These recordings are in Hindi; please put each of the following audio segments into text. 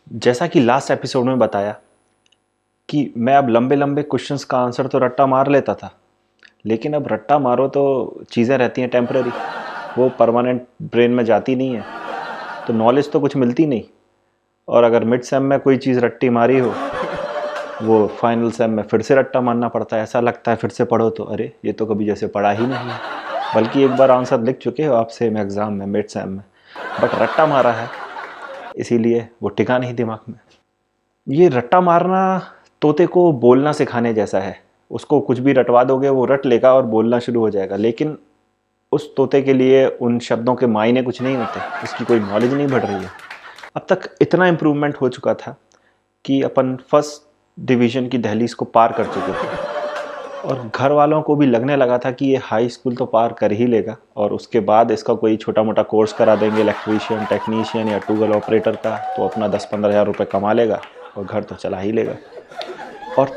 जैसा कि लास्ट एपिसोड में बताया कि मैं अब लंबे लंबे क्वेश्चंस का आंसर तो रट्टा मार लेता था, लेकिन अब रट्टा मारो तो चीज़ें रहती हैं टेम्पररी, वो परमानेंट ब्रेन में जाती नहीं है, तो नॉलेज तो कुछ मिलती नहीं। और अगर मिड सेम में कोई चीज़ रट्टी मारी हो, वो फाइनल सेम में फिर से रट्टा मारना पड़ता है। ऐसा लगता है फिर से पढ़ो तो अरे ये तो कभी जैसे पढ़ा ही नहीं है, बल्कि एक बार आंसर लिख चुके हो आप सेम एग्ज़ाम में, मिड सेम में, बट रट्टा मारा है, इसीलिए वो टिका नहीं दिमाग में। ये रट्टा मारना तोते को बोलना सिखाने जैसा है। उसको कुछ भी रटवा दोगे वो रट लेगा और बोलना शुरू हो जाएगा, लेकिन उस तोते के लिए उन शब्दों के मायने कुछ नहीं होते, उसकी कोई नॉलेज नहीं बढ़ रही है। अब तक इतना इम्प्रूवमेंट हो चुका था कि अपन फर्स्ट डिवीज़न की दहलीज को पार कर चुके थे, और घर वालों को भी लगने लगा था कि ये हाई स्कूल तो पार कर ही लेगा, और उसके बाद इसका कोई छोटा मोटा कोर्स करा देंगे इलेक्ट्रीशियन, टेक्नीशियन या ट्यूबवेल ऑपरेटर का, तो अपना 10-15 हज़ार रुपये कमा लेगा और घर तो चला ही लेगा। और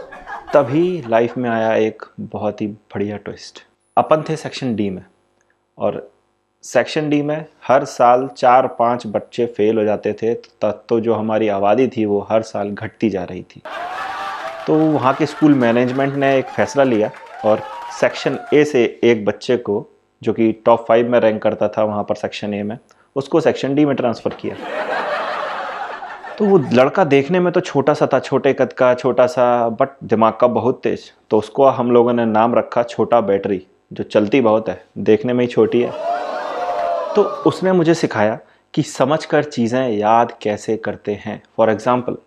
तभी लाइफ में आया एक बहुत ही बढ़िया ट्विस्ट। अपन थे सेक्शन डी में, और सेक्शन डी में हर साल 4-5 बच्चे फेल हो जाते थे, तो जो हमारी आबादी थी वो हर साल घटती जा रही थी। तो वहाँ के स्कूल मैनेजमेंट ने एक फ़ैसला लिया और सेक्शन ए से एक बच्चे को, जो कि टॉप 5 में रैंक करता था वहाँ पर सेक्शन ए में, उसको सेक्शन डी में ट्रांसफ़र किया। तो वो लड़का देखने में तो छोटा सा था, छोटे कद का, छोटा सा, बट दिमाग का बहुत तेज। तो उसको हम लोगों ने नाम रखा छोटा बैटरी, जो चलती बहुत है, देखने में ही छोटी है। तो उसने मुझे सिखाया कि समझकर चीज़ें याद कैसे करते हैं। फॉर एग्ज़ाम्पल,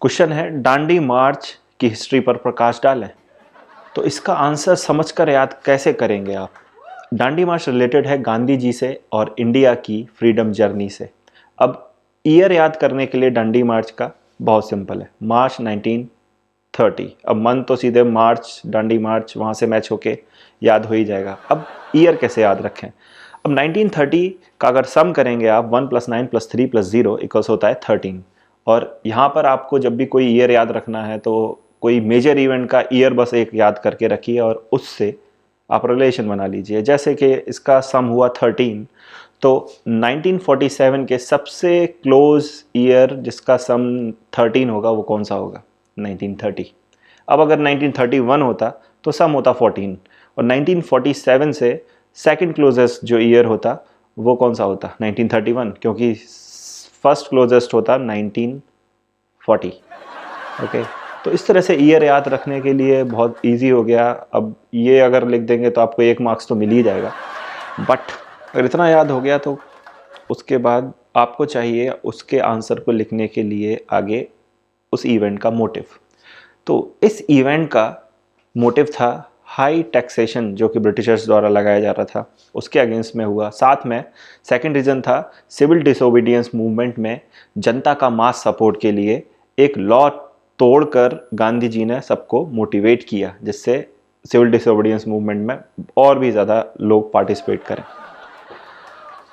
क्वेश्चन है डांडी मार्च की हिस्ट्री पर प्रकाश डालें, तो इसका आंसर समझकर याद कैसे करेंगे आप? डांडी मार्च रिलेटेड है गांधी जी से और इंडिया की फ्रीडम जर्नी से। अब ईयर याद करने के लिए डांडी मार्च का बहुत सिंपल है, मार्च 1930। अब मंथ तो सीधे मार्च, डांडी मार्च वहाँ से मैच होके याद हो ही जाएगा। अब ईयर कैसे याद रखें? अब 1930 का अगर सम करेंगे आप, 1 + 9 + 3 + 0 इक्वल्स होता है 13। और यहाँ पर आपको जब भी कोई ईयर याद रखना है तो कोई मेजर इवेंट का ईयर बस एक याद करके रखिए और उससे आप रिलेशन बना लीजिए। जैसे कि इसका सम हुआ 13, तो 1947 के सबसे क्लोज ईयर जिसका सम 13 होगा वो कौन सा होगा? 1930। अब अगर 1931 होता तो सम होता 14, और 1947 से सेकंड क्लोजेस्ट जो ईयर होता वो कौन सा होता? 1931, क्योंकि फर्स्ट क्लोजेस्ट होता 1940। ओके, तो इस तरह से ईयर याद रखने के लिए बहुत इजी हो गया। अब ये अगर लिख देंगे तो आपको 1 मार्क्स तो मिल ही जाएगा, बट अगर इतना याद हो गया तो उसके बाद आपको चाहिए उसके आंसर को लिखने के लिए आगे उस इवेंट का मोटिव। तो इस इवेंट का मोटिव था हाई टैक्सेशन, जो कि ब्रिटिशर्स द्वारा लगाया जा रहा था, उसके अगेंस्ट में हुआ। साथ में सेकंड रीज़न था सिविल डिसोबीडियंस मूवमेंट में जनता का मास सपोर्ट के लिए एक लॉ तोड़कर गांधी जी ने सबको मोटिवेट किया, जिससे सिविल डिसोबीडियंस मूवमेंट में और भी ज़्यादा लोग पार्टिसिपेट करें।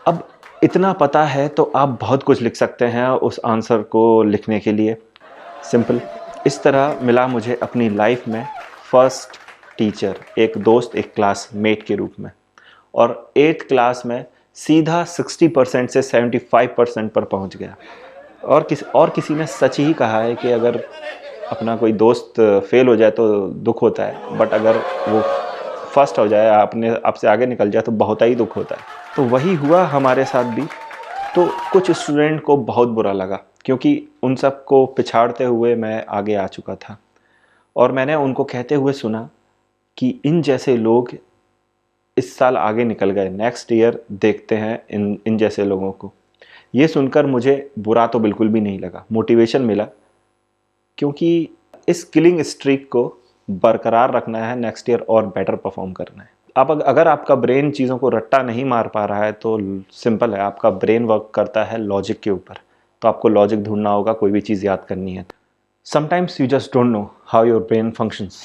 अब इतना पता है तो आप बहुत कुछ लिख सकते हैं उस आंसर को लिखने के लिए। सिंपल। इस तरह मिला मुझे अपनी लाइफ में फर्स्ट टीचर, एक दोस्त, एक क्लासमेट के रूप में, और 8th क्लास में सीधा 60% से 75% पर पहुंच गया। और किसी ने सच ही कहा है कि अगर अपना कोई दोस्त फेल हो जाए तो दुख होता है, बट अगर वो फर्स्ट हो जाए, आपसे आगे निकल जाए, तो बहुत ही दुख होता है। तो वही हुआ हमारे साथ भी। तो कुछ स्टूडेंट को बहुत बुरा लगा, क्योंकि उन सब को पिछाड़ते हुए मैं आगे आ चुका था, और मैंने उनको कहते हुए सुना कि इन जैसे लोग इस साल आगे निकल गए, नेक्स्ट ईयर देखते हैं इन जैसे लोगों को। ये सुनकर मुझे बुरा तो बिल्कुल भी नहीं लगा, मोटिवेशन मिला, क्योंकि इस किलिंग स्ट्रीक को बरकरार रखना है, नेक्स्ट ईयर और बेटर परफॉर्म करना है। अगर आपका ब्रेन चीज़ों को रट्टा नहीं मार पा रहा है तो सिंपल है, आपका ब्रेन वर्क करता है लॉजिक के ऊपर, तो आपको लॉजिक ढूंढना होगा कोई भी चीज़ याद करनी है। Sometimes you just don't know how your brain functions.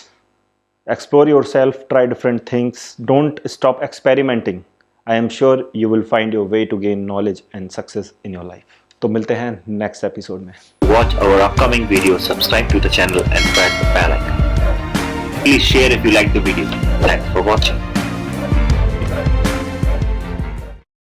Explore yourself, try different things, don't stop experimenting. I am sure you will find your way to gain knowledge and success in your life. तो मिलते हैं next episode में. Watch our upcoming videos, subscribe to the channel and press the bell icon. Please share if you like the video. Thanks for watching.